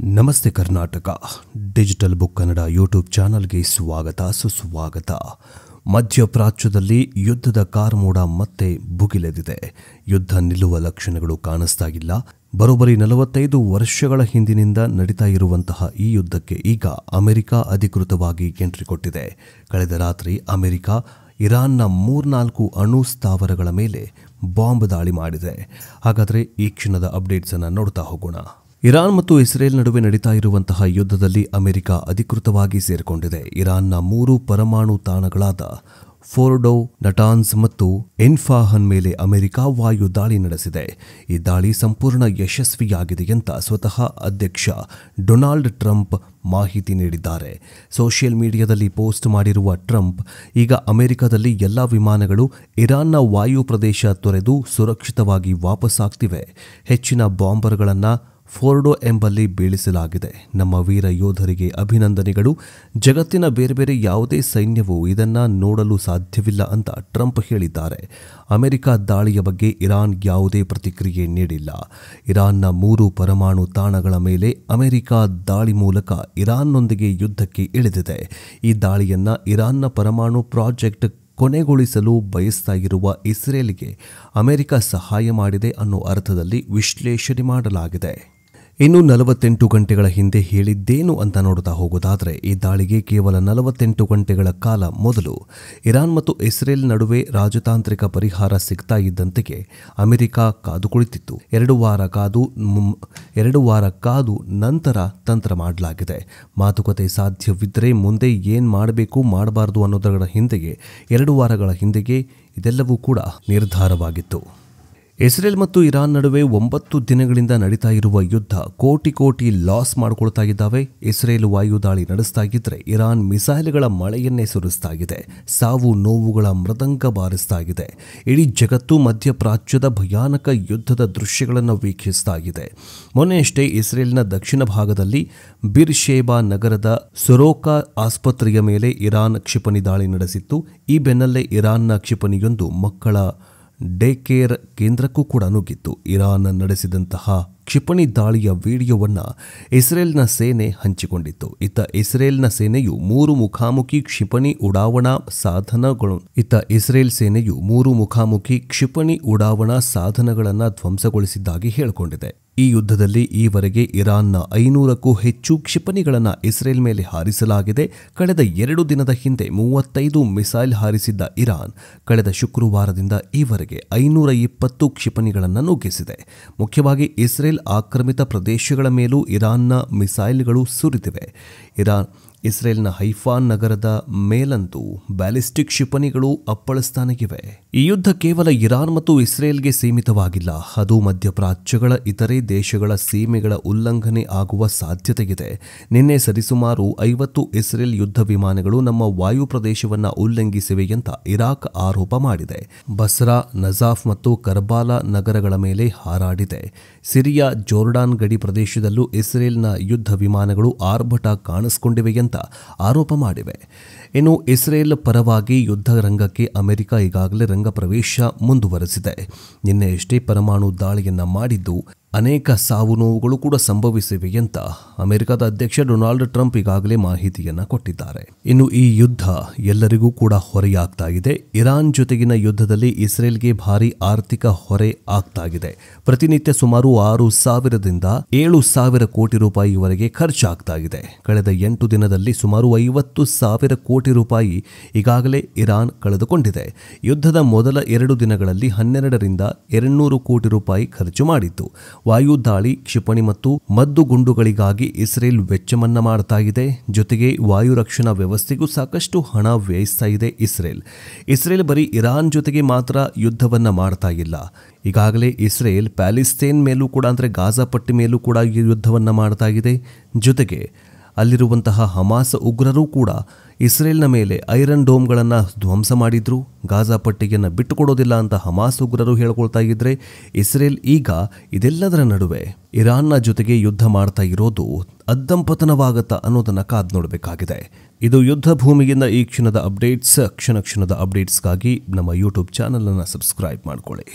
ನಮಸ್ತೆ Karnataka digital book Kannada YouTube ಚಾನಲ್ಗೆ ಸ್ವಾಗತ ಸುಸ್ವಾಗತ. ಮಧ್ಯಪ್ರಾಚ್ಯದಲ್ಲಿ ಯುದ್ಧದ ಕಾರ್ಮೋಡ ಮತ್ತೆ ಭುಗಿಲೆದಿದೆ. ಯುದ್ಧ ನಿಲ್ಲುವ ಲಕ್ಷಣಗಳು ಕಾಣಿಸ್ತಾ ಇಲ್ಲ. ಬರೋಬ್ಬರಿ 45 ವರ್ಷಗಳ ಹಿಂದಿನಿಂದ ನಡೀತಾ ಇರುವಂತಹ ಈ ಯುದ್ಧಕ್ಕೆ ಈಗ ಅಮೆರಿಕ ಅಧಿಕೃತವಾಗಿ ಎಂಟ್ರಿ ಕೊಟ್ಟಿದೆ. ಕಳೆದ ರಾತ್ರಿ ಅಮೆರಿಕ ಇರಾನ್ನ 3-4 ಅಣು ಸ್ಥಾವರಗಳ ಮೇಲೆ ಬಾಂಬ್ ದಾಳಿ ಮಾಡಿದೆ. ಹಾಗಾದರೆ ಈ ಕ್ಷಣದ ಅಪ್ಡೇಟ್ಸ್ ಅನ್ನು ನೋಡ್ತಾ ಹೋಗೋಣ. ಇರಾನ್ ಮತ್ತು ಇಸ್ರೇಲ್ ನಡುವೆ ನಡೀತಾ ಇರುವಂತಹ ಯುದ್ಧದಲ್ಲಿ ಅಮೆರಿಕ ಅಧಿಕೃತವಾಗಿ ಸೇರಿಕೊಂಡಿದೆ. ಇರಾನ್ನ 3 ಪರಮಾಣು ತಾಣಗಳಾದ ಫೋರ್ಡೋ, ನಟಾನ್ಸ್ ಮತ್ತು ಎನ್ಫಾಹನ್ ಮೇಲೆ ಅಮೆರಿಕ ವಾಯು ದಾಳಿ ನಡೆಸಿದೆ. ಈ ದಾಳಿ ಸಂಪೂರ್ಣ ಯಶಸ್ವಿಯಾಗಿದೆ ಅಂತ ಸ್ವತಃ ಅಧ್ಯಕ್ಷ ಡೊನಾಲ್ಡ್ ಟ್ರಂಪ್ ಮಾಹಿತಿ ನೀಡಿದ್ದಾರೆ. ಸೋಷಿಯಲ್ ಮೀಡಿಯಾದಲ್ಲಿ ಪೋಸ್ಟ್ ಮಾಡಿರುವ ಟ್ರಂಪ್, ಈಗ ಅಮೆರಿಕದಲ್ಲಿ ಎಲ್ಲ ವಿಮಾನಗಳು ಇರಾನ್ನ ವಾಯು ಪ್ರದೇಶ ತೊರೆದು ಸುರಕ್ಷಿತವಾಗಿ ವಾಪಸ್ಸಾಗ್ತಿವೆ. ಹೆಚ್ಚಿನ ಬಾಂಬರ್ಗಳನ್ನು ಫೋರ್ಡೋ ಎಂಬಲ್ಲಿ ಬೀಳಿಸಲಾಗಿದೆ. ನಮ್ಮ ವೀರ ಯೋಧರಿಗೆ ಅಭಿನಂದನೆಗಳು. ಜಗತ್ತಿನ ಬೇರೆ ಬೇರೆ ಯಾವುದೇ ಸೈನ್ಯವು ಇದನ್ನು ನೋಡಲು ಸಾಧ್ಯವಿಲ್ಲ ಅಂತ ಟ್ರಂಪ್ ಹೇಳಿದ್ದಾರೆ. ಅಮೆರಿಕ ದಾಳಿಯ ಬಗ್ಗೆ ಇರಾನ್ ಯಾವುದೇ ಪ್ರತಿಕ್ರಿಯೆ ನೀಡಿಲ್ಲ. ಇರಾನ್ನ 3 ಪರಮಾಣು ತಾಣಗಳ ಮೇಲೆ ಅಮೆರಿಕ ದಾಳಿ ಮೂಲಕ ಇರಾನ್ನೊಂದಿಗೆ ಯುದ್ಧಕ್ಕೆ ಇಳಿದಿದೆ. ಈ ದಾಳಿಯನ್ನು ಇರಾನ್ನ ಪರಮಾಣು ಪ್ರಾಜೆಕ್ಟ್ ಕೊನೆಗೊಳಿಸಲು ಬಯಸ್ತಾ ಇರುವ ಇಸ್ರೇಲ್ಗೆ ಅಮೆರಿಕ ಸಹಾಯ ಮಾಡಿದೆ ಅನ್ನೋ ಅರ್ಥದಲ್ಲಿ ವಿಶ್ಲೇಷಣೆ ಮಾಡಲಾಗಿದೆ. ಇನ್ನು 48 ಗಂಟೆಗಳ ಹಿಂದೆ ಹೇಳಿದ್ದೇನು ಅಂತ ನೋಡ್ತಾ ಹೋಗೋದಾದರೆ, ಈ ದಾಳಿಗೆ ಕೇವಲ 48 ಗಂಟೆಗಳ ಕಾಲ ಮೊದಲು ಇರಾನ್ ಮತ್ತು ಇಸ್ರೇಲ್ ನಡುವೆ ರಾಜತಾಂತ್ರಿಕ ಪರಿಹಾರ ಸಿಗ್ತಾ ಇದ್ದಂತೆಯೇ ಅಮೆರಿಕ ಕಾದು ಕುಳಿತಿತ್ತು. 2 ವಾರ ಕಾದು ನಂತರ ತಂತ್ರ ಮಾಡಲಾಗಿದೆ. ಮಾತುಕತೆ ಸಾಧ್ಯವಿದ್ದರೆ ಮುಂದೆ ಏನು ಮಾಡಬೇಕು ಮಾಡಬಾರದು ಅನ್ನೋದರ ಹಿಂದೆಯೇ 2 ವಾರಗಳ ಹಿಂದೆಯೇ ಇದೆಲ್ಲವೂ ಕೂಡ ನಿರ್ಧಾರವಾಗಿತ್ತು. ಇಸ್ರೇಲ್ ಮತ್ತು ಇರಾನ್ ನಡುವೆ 9 ದಿನಗಳಿಂದ ನಡೀತಾ ಇರುವ ಯುದ್ಧ ಕೋಟಿ ಲಾಸ್ ಮಾಡಿಕೊಳ್ತಾ ಇದ್ದಾವೆ. ಇಸ್ರೇಲ್ ವಾಯು ದಾಳಿ ನಡೆಸ್ತಾ ಇದ್ರೆ ಇರಾನ್ ಮಿಸೈಲ್ಗಳ ಮಳೆಯನ್ನೇ ಸುರಿಸ್ತಾ ಇದೆ. ಸಾವು ನೋವುಗಳ ಮೃದಂಗ ಬಾರಿಸ್ತಾ ಇದೆ. ಇಡೀ ಜಗತ್ತು ಮಧ್ಯಪ್ರಾಚ್ಯದ ಭಯಾನಕ ಯುದ್ಧದ ದೃಶ್ಯಗಳನ್ನು ವೀಕ್ಷಿಸ್ತಾ ಇದೆ. ಮೊನ್ನೆಯಷ್ಟೇ ಇಸ್ರೇಲ್ನ ದಕ್ಷಿಣ ಭಾಗದಲ್ಲಿ ಬಿರ್ಶೇಬಾ ನಗರದ ಸೊರೋಕಾ ಆಸ್ಪತ್ರೆಯ ಮೇಲೆ ಇರಾನ್ ಕ್ಷಿಪಣಿ ದಾಳಿ ನಡೆಸಿತ್ತು. ಈ ಬೆನ್ನಲ್ಲೇ ಇರಾನ್ನ ಕ್ಷಿಪಣಿಯೊಂದು ಮಕ್ಕಳ ಡೇ ಕೇರ್ ಕೇಂದ್ರಕ್ಕೂ ಕೂಡ ನುಗ್ಗಿತ್ತು. ಇರಾನ್ ನಡೆಸಿದಂತಹ ಕ್ಷಿಪಣಿ ದಾಳಿಯ ವಿಡಿಯೋವನ್ನು ಇಸ್ರೇಲ್ನ ಸೇನೆ ಹಂಚಿಕೊಂಡಿತ್ತು. ಇಸ್ರೇಲ್ ಸೇನೆಯು 3 ಮುಖಾಮುಖಿ ಕ್ಷಿಪಣಿ ಉಡಾವಣಾ ಸಾಧನಗಳನ್ನು ಧ್ವಂಸಗೊಳಿಸಿದ್ದಾಗಿ ಹೇಳಿಕೊಂಡಿದೆ. ಈ ಯುದ್ಧದಲ್ಲಿ ಈವರೆಗೆ ಇರಾನ್ನ 500ಕ್ಕೂ ಹೆಚ್ಚು ಕ್ಷಿಪಣಿಗಳನ್ನು ಇಸ್ರೇಲ್ ಮೇಲೆ ಹಾರಿಸಲಾಗಿದೆ. ಕಳೆದ 2 ದಿನದ ಹಿಂದೆ 35 ಮಿಸೈಲ್ ಹಾರಿಸಿದ್ದ ಇರಾನ್ ಕಳೆದ ಶುಕ್ರವಾರದಿಂದ ಈವರೆಗೆ 520 ಕ್ಷಿಪಣಿಗಳನ್ನು ನುಗ್ಗಿಸಿದೆ. ಮುಖ್ಯವಾಗಿ ಇಸ್ರೇಲ್ ಆಕ್ರಮಿತ ಪ್ರದೇಶಗಳ ಮೇಲೂ ಇರಾನ್ನ ಮಿಸೈಲ್ಗಳು ಸುರಿದಿವೆ. ಇಸ್ರೇಲ್ನ ಹೈಫಾನ್ ನಗರದ ಮೇಲಂತೂ ಬ್ಯಾಲಿಸ್ಟಿಕ್ ಕ್ಷಿಪಣಿಗಳು ಅಪ್ಪಳಿಸ್ತಾನೆ ಇವೆ. ಈ ಯುದ್ಧ ಕೇವಲ ಇರಾನ್ ಮತ್ತು ಇಸ್ರೇಲ್ಗೆ ಸೀಮಿತವಾಗಿಲ್ಲ. ಅದು ಮಧ್ಯಪ್ರಾಚ್ಯಗಳ ಇತರೆ ದೇಶಗಳ ಸೀಮೆಗಳ ಉಲ್ಲಂಘನೆ ಆಗುವ ಸಾಧ್ಯತೆಯಿದೆ. ನಿನ್ನೆ ಸರಿಸುಮಾರು 50 ಇಸ್ರೇಲ್ ಯುದ್ಧ ವಿಮಾನಗಳು ನಮ್ಮ ವಾಯು ಪ್ರದೇಶವನ್ನು ಉಲ್ಲಂಘಿಸಿವೆ ಅಂತ ಇರಾಕ್ ಆರೋಪ ಮಾಡಿದೆ. ಬಸ್ರಾ, ನಜಾಫ್ ಮತ್ತು ಕರ್ಬಾಲಾ ನಗರಗಳ ಮೇಲೆ ಹಾರಾಡಿದೆ. ಸಿರಿಯಾ, ಜೋರ್ಡಾನ್ ಗಡಿ ಪ್ರದೇಶದಲ್ಲೂ ಇಸ್ರೇಲ್ನ ಯುದ್ಧ ವಿಮಾನಗಳು ಆರ್ಭಟ ಕಾಣಿಸಿಕೊಂಡಿವೆ ಅಂತ ಆರೋಪ ಮಾಡಿವೆ. ಇನ್ನು ಇಸ್ರೇಲ್ ಪರವಾಗಿ ಯುದ್ಧ ರಂಗಕ್ಕೆ ಅಮೆರಿಕ ಈಗಾಗಲೇ ರಂಗ ಪ್ರವೇಶ ಮುಂದುವರೆಸಿದೆ. ನಿನ್ನೆಯಷ್ಟೇ ಪರಮಾಣು ದಾಳಿಯನ್ನ ಮಾಡಿದ್ದು ಅನೇಕ ಸಾವು ನೋವುಗಳು ಕೂಡ ಸಂಭವಿಸಿವೆ ಅಂತ ಅಮೆರಿಕದ ಅಧ್ಯಕ್ಷ ಡೊನಾಲ್ಡ್ ಟ್ರಂಪ್ ಈಗಾಗಲೇ ಮಾಹಿತಿಯನ್ನ ಕೊಟ್ಟಿದ್ದಾರೆ. ಇನ್ನು ಈ ಯುದ್ಧ ಎಲ್ಲರಿಗೂ ಕೂಡ ಹೊರೆಯಾಗ್ತಾ ಇದೆ. ಇರಾನ್ ಜೊತೆಗಿನ ಯುದ್ಧದಲ್ಲಿ ಇಸ್ರೇಲ್ಗೆ ಭಾರಿ ಆರ್ಥಿಕ ಹೊರೆ ಆಗ್ತಾ ಇದೆ. ಪ್ರತಿನಿತ್ಯ ಸುಮಾರು 6,000ದಿಂದ 7,000 ಕೋಟಿ ರೂಪಾಯಿವರೆಗೆ ಖರ್ಚಾಗ್ತಾ ಇದೆ. ಕಳೆದ 8 ದಿನದಲ್ಲಿ ಸುಮಾರು 50,000 ಕೋಟಿ ರೂಪಾಯಿ ಈಗಾಗಲೇ ಇರಾನ್ ಕಳೆದುಕೊಂಡಿದೆ. ಯುದ್ಧದ ಮೊದಲ 2 ದಿನಗಳಲ್ಲಿ 12ರಿಂದ 200 ಕೋಟಿ ರೂಪಾಯಿ ಖರ್ಚು ಮಾಡಿತ್ತು. ವಾಯು ದಾಳಿ, ಕ್ಷಿಪಣಿ ಮತ್ತು ಮದ್ದು ಗುಂಡುಗಳಿಗಾಗಿ ಇಸ್ರೇಲ್ ವೆಚ್ಚವನ್ನ ಮಾಡ್ತಾ ಇದೆ. ಜೊತೆಗೆ ವಾಯು ರಕ್ಷಣಾ ವ್ಯವಸ್ಥೆಗೂ ಸಾಕಷ್ಟು ಹಣ ವ್ಯಯಿಸ್ತಾ ಇದೆ. ಇಸ್ರೇಲ್ ಬರೀ ಇರಾನ್ ಜೊತೆಗೆ ಮಾತ್ರ ಯುದ್ಧವನ್ನ ಮಾಡ್ತಾ ಇಲ್ಲ. ಈಗಾಗಲೇ ಇಸ್ರೇಲ್ ಪ್ಯಾಲಿಸ್ತೇನ್ ಮೇಲೂ ಕೂಡ ಅಂದರೆ ಗಾಜಾ ಪಟ್ಟಿ ಮೇಲೂ ಕೂಡ ಯುದ್ಧವನ್ನ ಮಾಡ್ತಾ ಇದೆ. ಜೊತೆಗೆ ಅಲ್ಲಿರುವಂತಹ ಹಮಾಸ್ ಉಗ್ರರು ಕೂಡ ಇಸ್ರೇಲ್ನ ಮೇಲೆ ಐರನ್ ಡೋಮ್ಗಳನ್ನು ಧ್ವಂಸ ಮಾಡಿದ್ರು. ಗಾಜಾ ಪಟ್ಟಿಯನ್ನು ಬಿಟ್ಟುಕೊಡೋದಿಲ್ಲ ಅಂತ ಹಮಾಸ್ ಉಗ್ರರು ಹೇಳ್ಕೊಳ್ತಾ ಇದ್ರೆ, ಇಸ್ರೇಲ್ ಈಗ ಇದೆಲ್ಲದರ ನಡುವೆ ಇರಾನ್ನ ಜೊತೆಗೆ ಯುದ್ಧ ಮಾಡ್ತಾ ಇರೋದು ಅದ್ದಂಪತನವಾಗತ್ತಾ ಅನ್ನೋದನ್ನು ಕಾದು ನೋಡಬೇಕಾಗಿದೆ. ಇದು ಯುದ್ಧ ಭೂಮಿಯಿಂದ ಈ ಕ್ಷಣದ ಅಪ್ಡೇಟ್ಸ್. ಕ್ಷಣದ ಅಪ್ಡೇಟ್ಸ್ಗಾಗಿ ನಮ್ಮ ಯೂಟ್ಯೂಬ್ ಚಾನಲನ್ನು ಸಬ್ಸ್ಕ್ರೈಬ್ ಮಾಡ್ಕೊಳ್ಳಿ.